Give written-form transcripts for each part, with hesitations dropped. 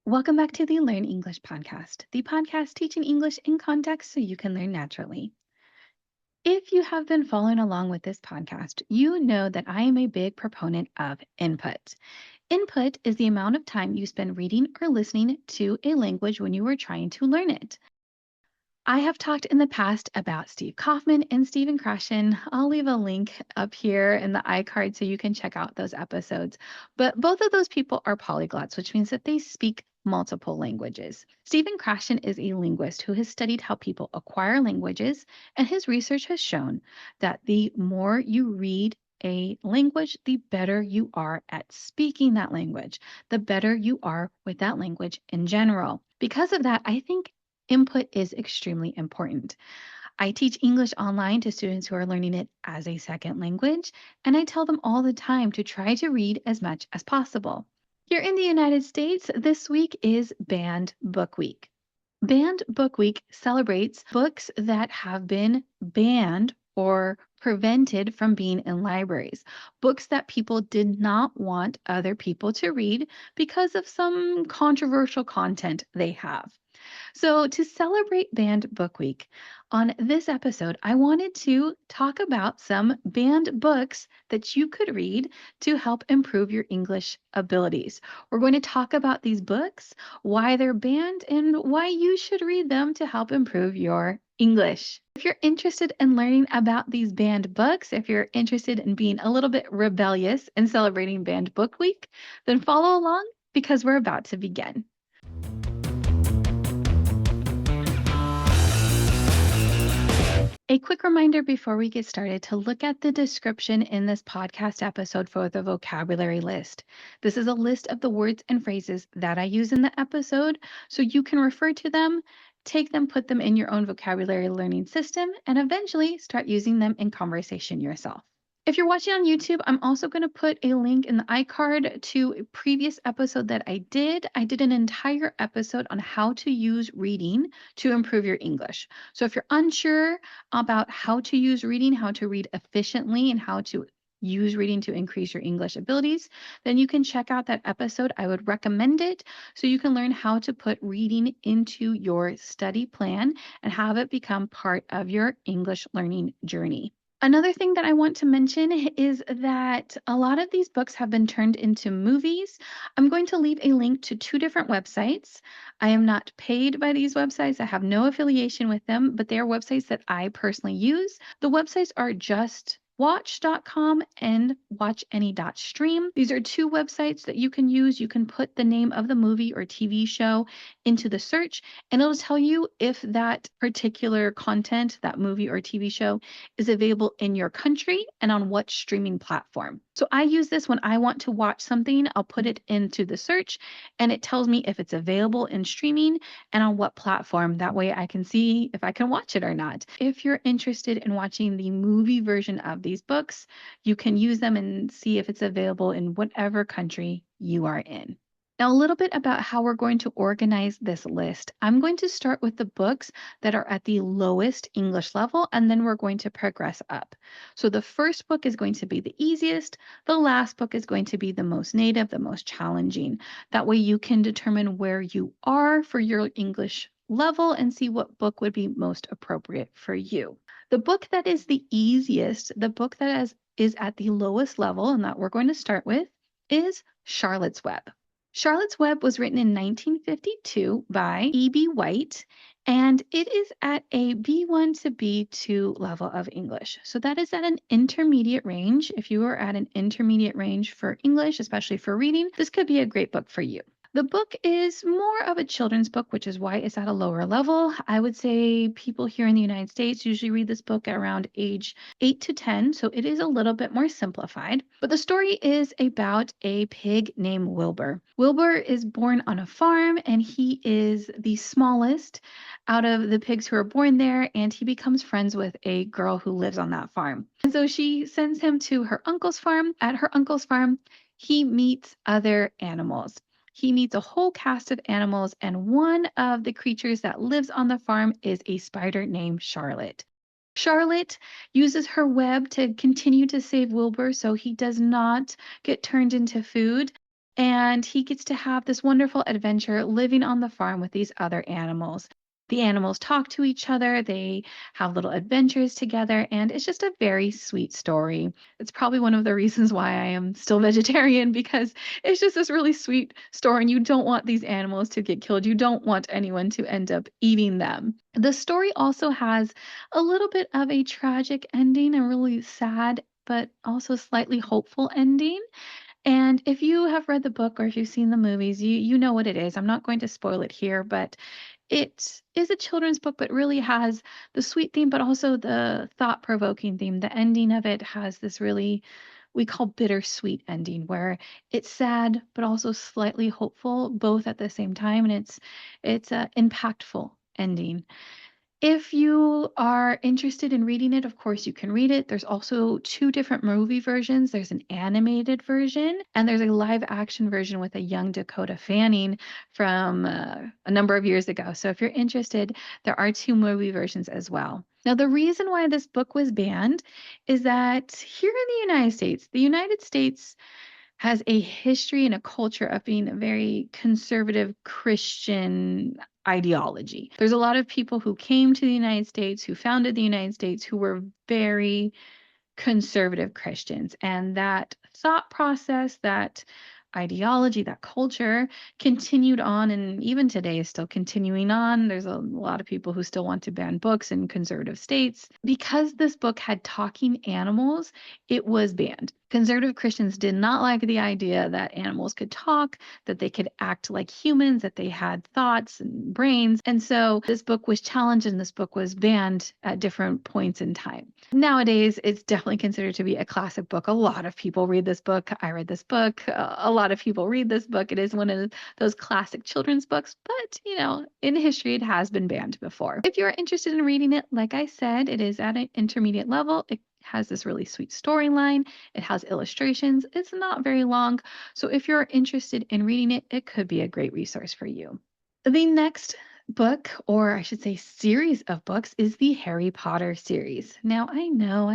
Welcome back to the Learn English podcast, the podcast teaching English in context so you can learn naturally. If you have been following along with this podcast, you know that I am a big proponent of input. Input is the amount of time you spend reading or listening to a language when you are trying to learn it. I have talked in the past about Steve Kaufman and Stephen Krashen. I'll leave a link up here in the iCard so you can check out those episodes. But both of those people are polyglots, which means that they speak multiple languages. Stephen Krashen is a linguist who has studied how people acquire languages, and his research has shown that the more you read a language, the better you are at speaking that language, the better you are with that language in general. Because of that, I think input is extremely important. I teach English online to students who are learning it as a second language, and I tell them all the time to try to read as much as possible. Here in the United States, this week is Banned Book Week. Banned Book Week celebrates books that have been banned or prevented from being in libraries, books that people did not want other people to read because of some controversial content they have. So, to celebrate Banned Book Week, on this episode, I wanted to talk about some banned books that you could read to help improve your English abilities. We're going to talk about these books, why they're banned, and why you should read them to help improve your English. If you're interested in learning about these banned books, if you're interested in being a little bit rebellious and celebrating Banned Book Week, then follow along because we're about to begin. A quick reminder before we get started to look at the description in this podcast episode for the vocabulary list. This is a list of the words and phrases that I use in the episode, so you can refer to them, take them, put them in your own vocabulary learning system, and eventually start using them in conversation yourself. If you're watching on YouTube, I'm also going to put a link in the iCard to a previous episode that I did. I did an entire episode on how to use reading to improve your English. So if you're unsure about how to use reading, how to read efficiently, and how to use reading to increase your English abilities, then you can check out that episode. I would recommend it so you can learn how to put reading into your study plan and have it become part of your English learning journey. Another thing that I want to mention is that a lot of these books have been turned into movies. I'm going to leave a link to two different websites. I am not paid by these websites. I have no affiliation with them, but they are websites that I personally use. The websites are justwatch.com and watchany.stream. These are two websites that you can use. You can put the name of the movie or TV show into the search, and it'll tell you if that particular content, that movie or TV show, is available in your country and on what streaming platform. So I use this when I want to watch something. I'll put it into the search and it tells me if it's available in streaming and on what platform. That way I can see if I can watch it or not. If you're interested in watching the movie version of these books, you can use them and see if it's available in whatever country you are in. Now, a little bit about how we're going to organize this list. I'm going to start with the books that are at the lowest English level, and then we're going to progress up. So the first book is going to be the easiest. The last book is going to be the most native, the most challenging. That way you can determine where you are for your English level and see what book would be most appropriate for you. The book that is the easiest, the book that is at the lowest level, and that we're going to start with, is Charlotte's Web. Charlotte's Web was written in 1952 by E.B. White, and it is at a B1 to B2 level of English. So that is at an intermediate range. If you are at an intermediate range for English, especially for reading, this could be a great book for you. The book is more of a children's book, which is why it's at a lower level. I would say people here in the United States usually read this book at around age 8 to 10, so it is a little bit more simplified. But the story is about a pig named Wilbur. Wilbur is born on a farm, and he is the smallest out of the pigs who are born there, and he becomes friends with a girl who lives on that farm. And so she sends him to her uncle's farm. At her uncle's farm, he meets other animals. He meets a whole cast of animals, and one of the creatures that lives on the farm is a spider named Charlotte. Charlotte uses her web to continue to save Wilbur so he does not get turned into food. and he gets to have this wonderful adventure living on the farm with these other animals. The animals talk to each other, they have little adventures together, and it's just a very sweet story. It's probably one of the reasons why I am still vegetarian, because it's just this really sweet story, and you don't want these animals to get killed. You don't want anyone to end up eating them. The story also has a little bit of a tragic ending, a really sad but also slightly hopeful ending. And if you have read the book or if you've seen the movies, you know what it is. I'm not going to spoil it here, but it is a children's book, but really has the sweet theme, but also the thought-provoking theme. The ending of it has this really, we call bittersweet ending, where it's sad but also slightly hopeful, both at the same time, and it's a impactful ending. If you are interested in reading it, of course, you can read it. There's also two different movie versions. There's an animated version, and there's a live action version with a young Dakota Fanning from a number of years ago. So if you're interested, there are two movie versions as well. Now, the reason why this book was banned is that here in the United States has a history and a culture of being a very conservative Christian ideology. There's a lot of people who came to the United States, who founded the United States, who were very conservative Christians. And that thought process, that ideology, that culture continued on, and even today is still continuing on. There's a lot of people who still want to ban books in conservative states. Because this book had talking animals, it was banned. Conservative Christians did not like the idea that animals could talk, that they could act like humans, that they had thoughts and brains. And so this book was challenged and this book was banned at different points in time. Nowadays, it's definitely considered to be a classic book. A lot of people read this book. I read this book. A lot of people read this book. It is one of those classic children's books, but in history, it has been banned before. If you're interested in reading it, like I said, it is at an intermediate level. It has this really sweet storyline. It has illustrations. It's not very long. So if you're interested in reading it, it could be a great resource for you. The next book, or I should say series of books, is the Harry Potter series. Now, I know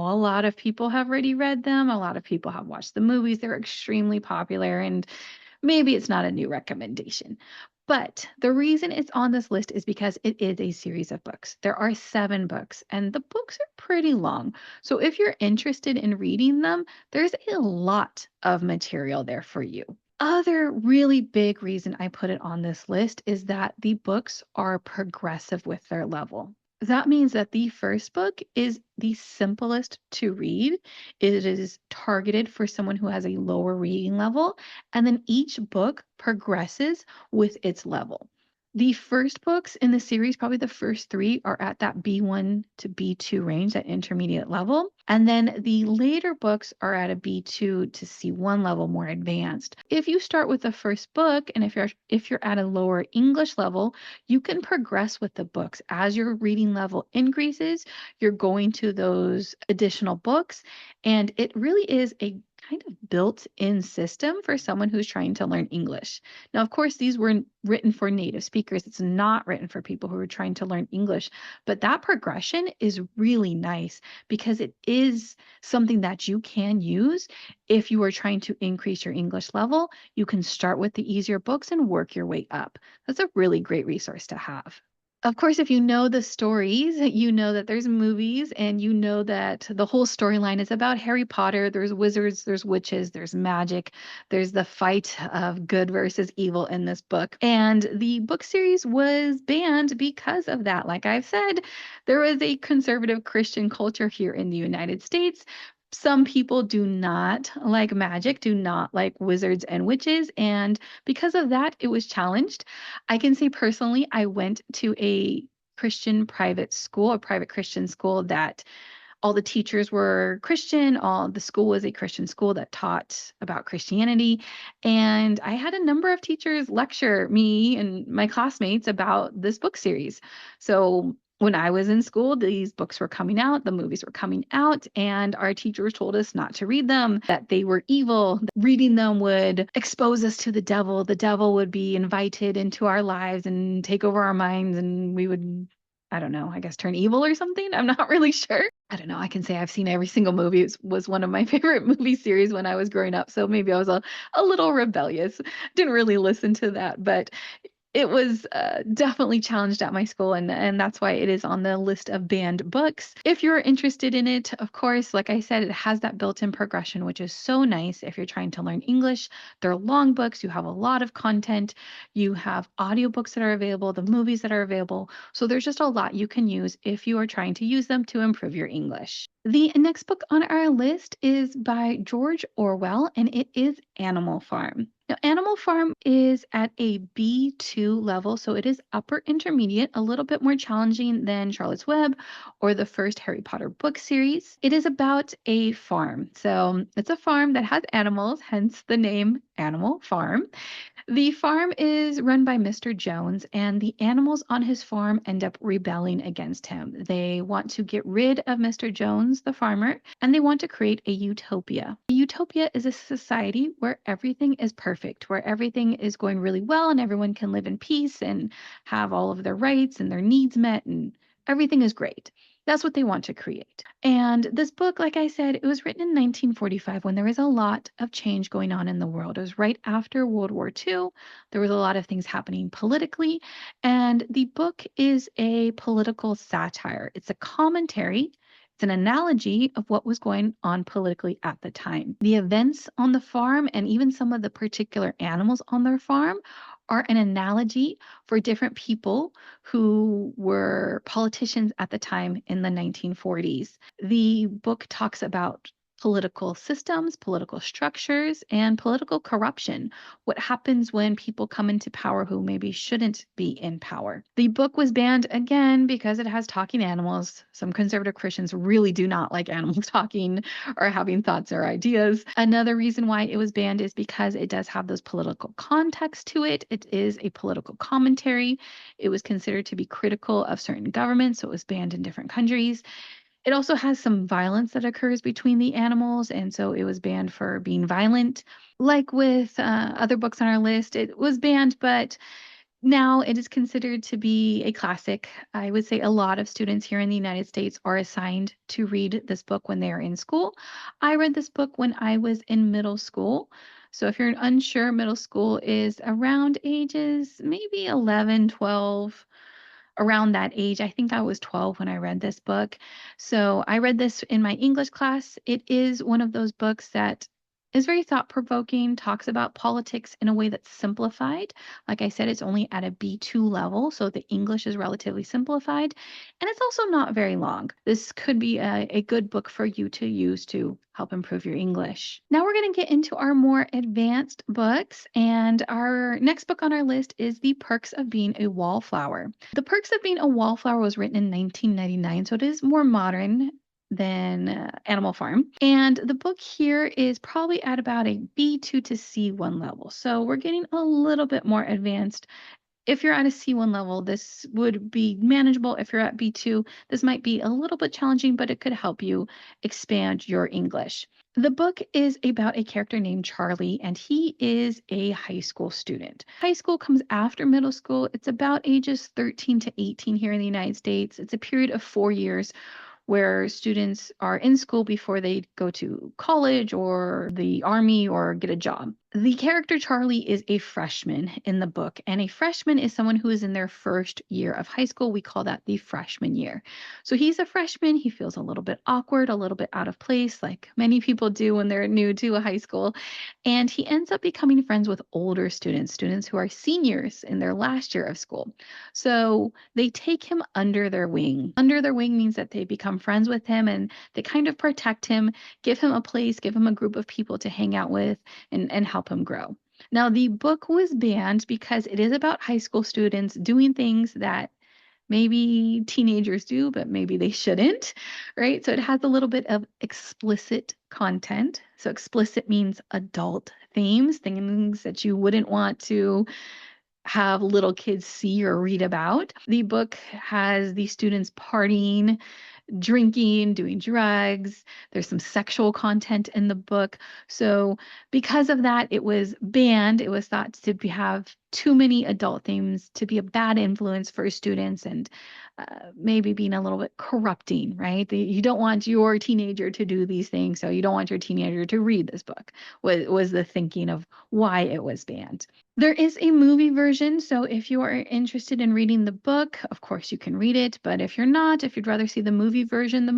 a lot of people have already read them. A lot of people have watched the movies. They're extremely popular, and maybe it's not a new recommendation. But the reason it's on this list is because it is a series of books. There are 7 books, and the books are pretty long. So if you're interested in reading them, there's a lot of material there for you. Other really big reason I put it on this list is that the books are progressive with their level. That means that the first book is the simplest to read. It is targeted for someone who has a lower reading level, and then each book progresses with its level. The first books in the series, probably the first 3, are at that B1 to B2 range, that intermediate level. And then the later books are at a B2 to C1 level, more advanced. If you start with the first book, and if you're at a lower English level, you can progress with the books. As your reading level increases, you're going to those additional books, and it really is a kind of built-in system for someone who's trying to learn English. Now, of course, these were written for native speakers. It's not written for people who are trying to learn English, but that progression is really nice because it is something that you can use if you are trying to increase your English level. You can start with the easier books and work your way up. That's a really great resource to have. Of course, if you know the stories, you know that there's movies and you know that the whole storyline is about Harry Potter. There's wizards, there's witches, there's magic, there's the fight of good versus evil in this book. And the book series was banned because of that. Like I've said, there was a conservative Christian culture here in the United States. Some people do not like magic, do not like wizards and witches, and because of that, it was challenged. I can say personally, I went to a Christian private school, a private Christian school that all the teachers were Christian, all the school was a Christian school that taught about Christianity. And I had a number of teachers lecture me and my classmates about this book series. So when I was in school, these books were coming out, the movies were coming out, and our teachers told us not to read them, that they were evil. Reading them would expose us to the devil. The devil would be invited into our lives and take over our minds, and we would I don't know, I guess turn evil or something? I'm not really sure. I don't know, I can say I've seen every single movie. It was one of my favorite movie series when I was growing up, so maybe I was a little rebellious. Didn't really listen to that, but it was, definitely challenged at my school, and that's why it is on the list of banned books. If you're interested in it, of course, like I said, it has that built-in progression, which is so nice if you're trying to learn English. They're long books, you have a lot of content, you have audiobooks that are available, the movies that are available, so there's just a lot you can use if you are trying to use them to improve your English. The next book on our list is by George Orwell, and it is Animal Farm. Now, Animal Farm is at a B2 level, so it is upper intermediate, a little bit more challenging than Charlotte's Web or the first Harry Potter book series. It is about a farm. So it's a farm that has animals, hence the name Animal Farm. The farm is run by Mr. Jones, and the animals on his farm end up rebelling against him. They want to get rid of Mr. Jones, the farmer, and they want to create a utopia. A utopia is a society where everything is perfect, where everything is going really well and everyone can live in peace and have all of their rights and their needs met, and everything is great. That's what they want to create. And this book, like I said, it was written in 1945 when there was a lot of change going on in the world. It was right after World War II. There was a lot of things happening politically. And the book is a political satire, it's a commentary. It's an analogy of what was going on politically at the time. The events on the farm and even some of the particular animals on their farm are an analogy for different people who were politicians at the time in the 1940s. The book talks about political systems, political structures, and political corruption. What happens when people come into power who maybe shouldn't be in power. The book was banned again because it has talking animals. Some conservative Christians really do not like animals talking or having thoughts or ideas. Another reason why it was banned is because it does have those political context to it. It is a political commentary. It was considered to be critical of certain governments, so it was banned in different countries. It also has some violence that occurs between the animals, and so it was banned for being violent. Like with other books on our list, it was banned, but now it is considered to be a classic. I would say a lot of students here in the United States are assigned to read this book when they are in school. I read this book when I was in middle school. So if you're unsure, middle school is around ages maybe 11, 12, around that age. I think I was 12 when I read this book. So I read this in my English class. It is one of those books that is very thought provoking, talks about politics in a way that's simplified. Like I said, it's only at a B2 level, so the English is relatively simplified. And it's also not very long. This could be a good book for you to use to help improve your English. Now we're going to get into our more advanced books, and our next book on our list is The Perks of Being a Wallflower. The Perks of Being a Wallflower was written in 1999, so it is more modern than Animal Farm. And the book here is probably at about a B2 to C1 level. So we're getting a little bit more advanced. If you're at a C1 level, this would be manageable. If you're at B2, this might be a little bit challenging, but it could help you expand your English. The book is about a character named Charlie, and he is a high school student. High school comes after middle school. It's about ages 13 to 18 here in the United States. It's a period of 4 years where students are in school before they go to college or the army or get a job. The character Charlie is a freshman in the book, and a freshman is someone who is in their first year of high school. We call that the freshman year. So he's a freshman. He feels a little bit awkward, a little bit out of place, like many people do when they're new to a high school. And he ends up becoming friends with older students, students who are seniors in their last year of school. So they take him under their wing. Under their wing means that they become friends with him and they kind of protect him, give him a place, give him a group of people to hang out with and help him grow. Now, the book was banned because it is about high school students doing things that maybe teenagers do, but maybe they shouldn't, right? So it has a little bit of explicit content. So explicit means adult themes, things that you wouldn't want to have little kids see or read about. The book has the students partying, drinking, doing drugs. There's some sexual content in the book. So because of that, it was banned. It was thought to have too many adult themes, to be a bad influence for students, and maybe being a little bit corrupting, right? You don't want your teenager to do these things, so you don't want your teenager to read this book, was the thinking of why it was banned. There is a movie version, so if you are interested in reading the book, of course you can read it, but if you're not, if you'd rather see the movie version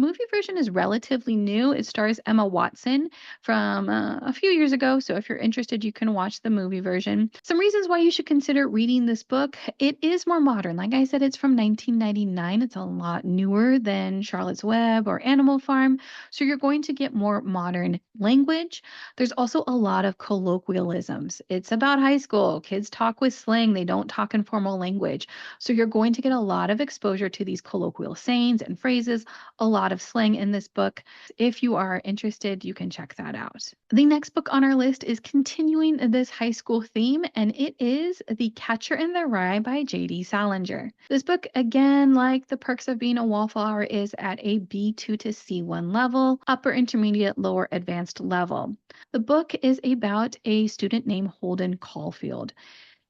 is relatively new. It stars Emma Watson from a few years ago, so if you're interested, you can watch the movie version. Some reasons why you should consider reading this book: it is more modern. Like I said, it's from 1999. It's a lot newer than Charlotte's Web or Animal Farm, so you're going to get more modern language. There's also a lot of colloquialisms. It's about high school. Kids talk with slang. They don't talk in formal language. So you're going to get a lot of exposure to these colloquial sayings and phrases, a lot of slang in this book. If you are interested, you can check that out. The next book on our list is continuing this high school theme, and it is The Catcher in the Rye by J.D. Salinger. This book, again, like The Perks of Being a Wallflower, is at a B2 to C1 level, upper intermediate, lower advanced level. The book is about a student named Holden Caulfield.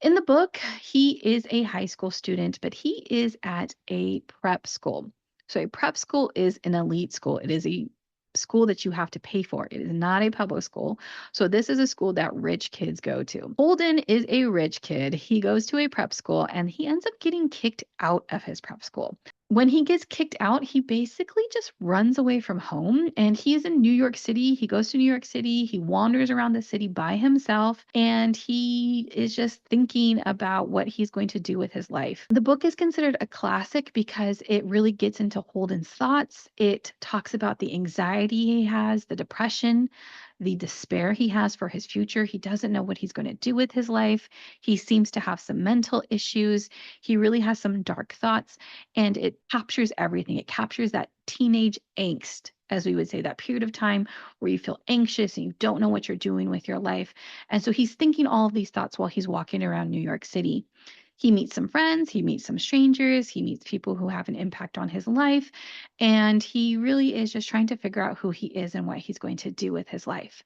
In the book, he is a high school student, but he is at a prep school. So a prep school is an elite school. It is a school that you have to pay for. It is not a public school. So this is a school that rich kids go to. Holden is a rich kid. He goes to a prep school and he ends up getting kicked out of his prep school. When he gets kicked out, he basically just runs away from home, and he's in New York City. He goes to New York City. He wanders around the city by himself, and he is just thinking about what he's going to do with his life. The book is considered a classic because it really gets into Holden's thoughts. It talks about the anxiety he has, the depression, the despair he has for his future. He doesn't know what he's going to do with his life. He seems to have some mental issues. He really has some dark thoughts, and it captures everything. It captures that teenage angst, as we would say, that period of time where you feel anxious and you don't know what you're doing with your life. And so he's thinking all of these thoughts while he's walking around New York City. He meets some friends, he meets some strangers, he meets people who have an impact on his life, and he really is just trying to figure out who he is and what he's going to do with his life.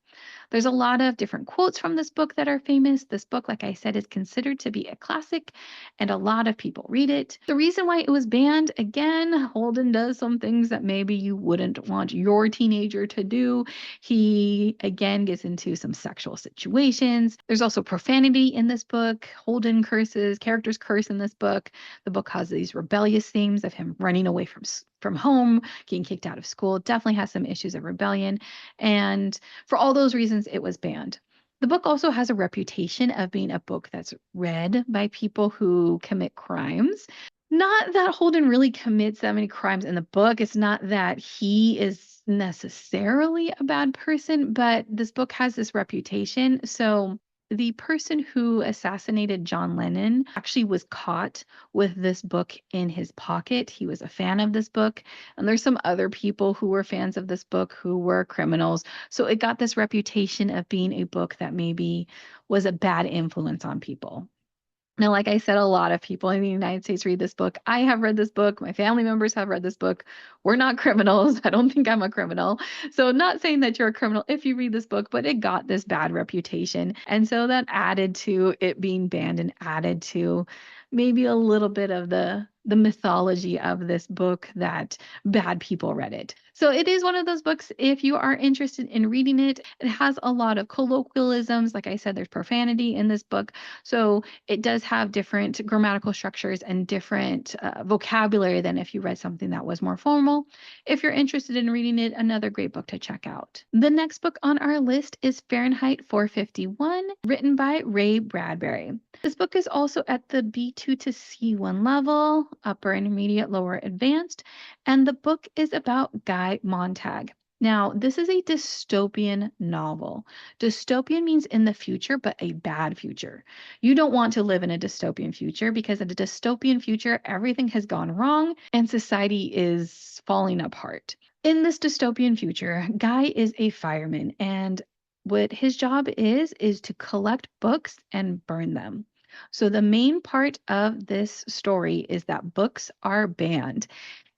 There's a lot of different quotes from this book that are famous. This book, like I said, is considered to be a classic, and a lot of people read it. The reason why it was banned, again, Holden does some things that maybe you wouldn't want your teenager to do. He, again, gets into some sexual situations. There's also profanity in this book. Holden curses, characters curse in this book. The book has these rebellious themes of him running away from home, getting kicked out of school. Definitely has some issues of rebellion. And for all those reasons, it was banned. The book also has a reputation of being a book that's read by people who commit crimes. Not that Holden really commits that many crimes in the book. It's not that he is necessarily a bad person, but this book has this reputation. So the person who assassinated John Lennon actually was caught with this book in his pocket. He was a fan of this book, and there's some other people who were fans of this book who were criminals. So it got this reputation of being a book that maybe was a bad influence on people. Now, like I said, a lot of people in the United States read this book. I have read this book. My family members have read this book. We're not criminals. I don't think I'm a criminal. So, not saying that you're a criminal if you read this book, but it got this bad reputation. And so that added to it being banned and added to maybe a little bit of the mythology of this book that bad people read it. So it is one of those books, if you are interested in reading it, it has a lot of colloquialisms. Like I said, there's profanity in this book. So it does have different grammatical structures and different vocabulary than if you read something that was more formal. If you're interested in reading it, another great book to check out. The next book on our list is Fahrenheit 451, written by Ray Bradbury. This book is also at the B2 to C1 level, upper intermediate, lower advanced, and the book is about Guy Montag. Now, this is a dystopian novel. Dystopian means in the future, but a bad future. You don't want to live in a dystopian future because in a dystopian future, everything has gone wrong and society is falling apart. In this dystopian future, Guy is a fireman, and what his job is to collect books and burn them. So the main part of this story is that books are banned.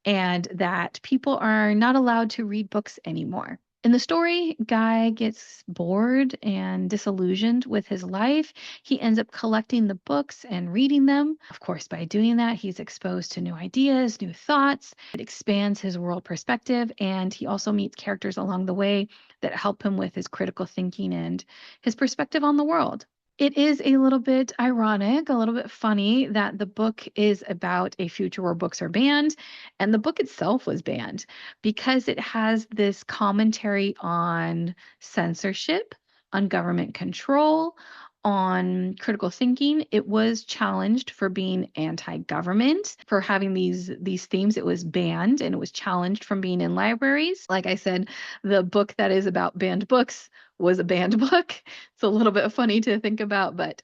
and that people are not allowed to read books anymore. In the story, Guy gets bored and disillusioned with his life. He ends up collecting the books and reading them. Of course, by doing that, he's exposed to new ideas, new thoughts. It expands his world perspective, and he also meets characters along the way that help him with his critical thinking and his perspective on the world. It is a little bit ironic, a little bit funny that the book is about a future where books are banned, and the book itself was banned because it has this commentary on censorship, on government control, on critical thinking. It was challenged for being anti-government, for having these themes. It was banned and it was challenged from being in libraries. Like I said, the book that is about banned books was a banned book. It's a little bit funny to think about, but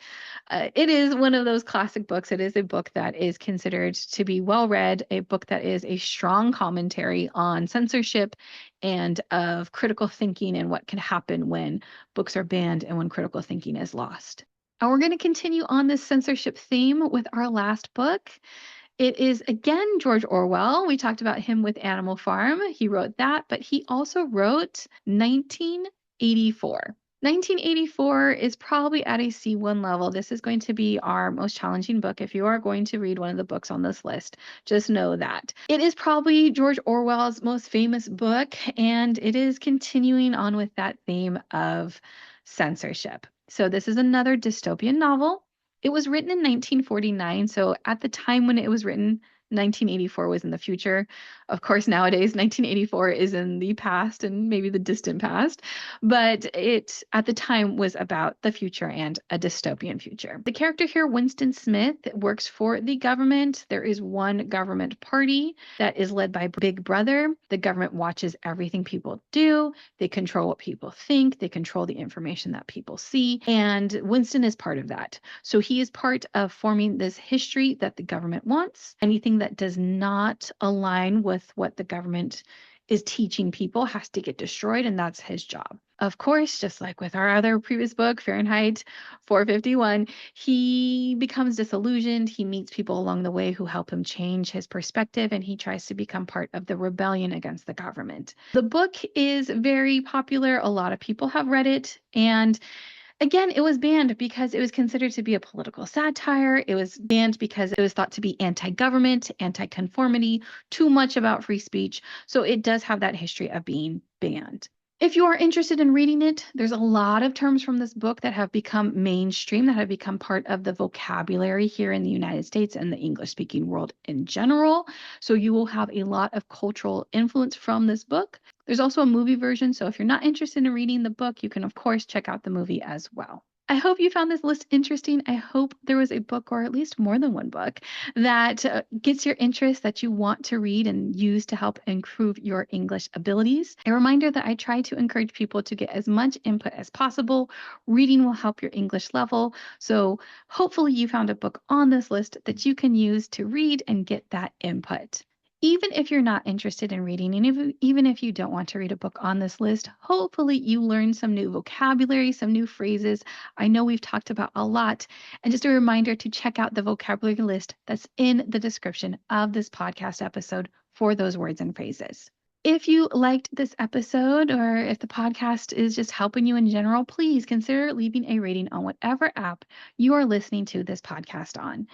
it is one of those classic books. It is a book that is considered to be well read, a book that is a strong commentary on censorship and of critical thinking and what can happen when books are banned and when critical thinking is lost. And we're going to continue on this censorship theme with our last book. It is again George Orwell. We talked about him with Animal Farm. He wrote that, but he also wrote 1984. 1984 is probably at a C1 level. This is going to be our most challenging book. If you are going to read one of the books on this list, just know that. It is probably George Orwell's most famous book, and it is continuing on with that theme of censorship. So this is another dystopian novel. It was written in 1949, so at the time when it was written, 1984 was in the future. Of course, nowadays, 1984 is in the past and maybe the distant past, but it at the time was about the future and a dystopian future. The character here, Winston Smith, works for the government. There is one government party that is led by Big Brother. The government watches everything people do. They control what people think. They control the information that people see. And Winston is part of that. So he is part of forming this history that the government wants. Anything that does not align with what the government is teaching people has to get destroyed, and that's his job. Of course, just like with our other previous book, Fahrenheit 451, he becomes disillusioned. He meets people along the way who help him change his perspective, and he tries to become part of the rebellion against the government. The book is very popular. A lot of people have read it, and again, it was banned because it was considered to be a political satire. It was banned because it was thought to be anti-government, anti-conformity, too much about free speech. So it does have that history of being banned. If you are interested in reading it, there's a lot of terms from this book that have become mainstream, that have become part of the vocabulary here in the United States and the English-speaking world in general. So you will have a lot of cultural influence from this book. There's also a movie version, so if you're not interested in reading the book, you can, of course, check out the movie as well. I hope you found this list interesting. I hope there was a book, or at least more than one book, that gets your interest, that you want to read and use to help improve your English abilities. A reminder that I try to encourage people to get as much input as possible. Reading will help your English level. So hopefully you found a book on this list that you can use to read and get that input. Even if you're not interested in reading, and even if you don't want to read a book on this list, hopefully you learned some new vocabulary, some new phrases. I know we've talked about a lot. And just a reminder to check out the vocabulary list that's in the description of this podcast episode for those words and phrases. If you liked this episode, or if the podcast is just helping you in general, please consider leaving a rating on whatever app you are listening to this podcast on.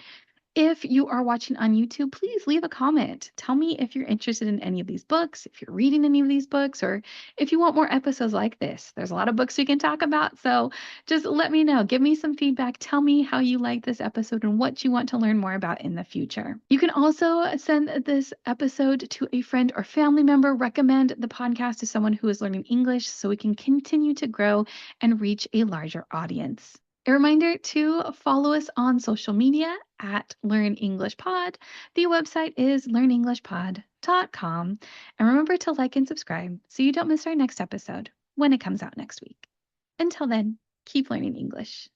If you are watching on YouTube, please leave a comment. Tell me if you're interested in any of these books, if you're reading any of these books, or if you want more episodes like this. There's a lot of books we can talk about, so just let me know. Give me some feedback. Tell me how you like this episode and what you want to learn more about in the future. You can also send this episode to a friend or family member. Recommend the podcast to someone who is learning English so we can continue to grow and reach a larger audience. A reminder to follow us on social media at Learn English Pod. The website is learnenglishpod.com. And remember to like and subscribe so you don't miss our next episode when it comes out next week. Until then, keep learning English.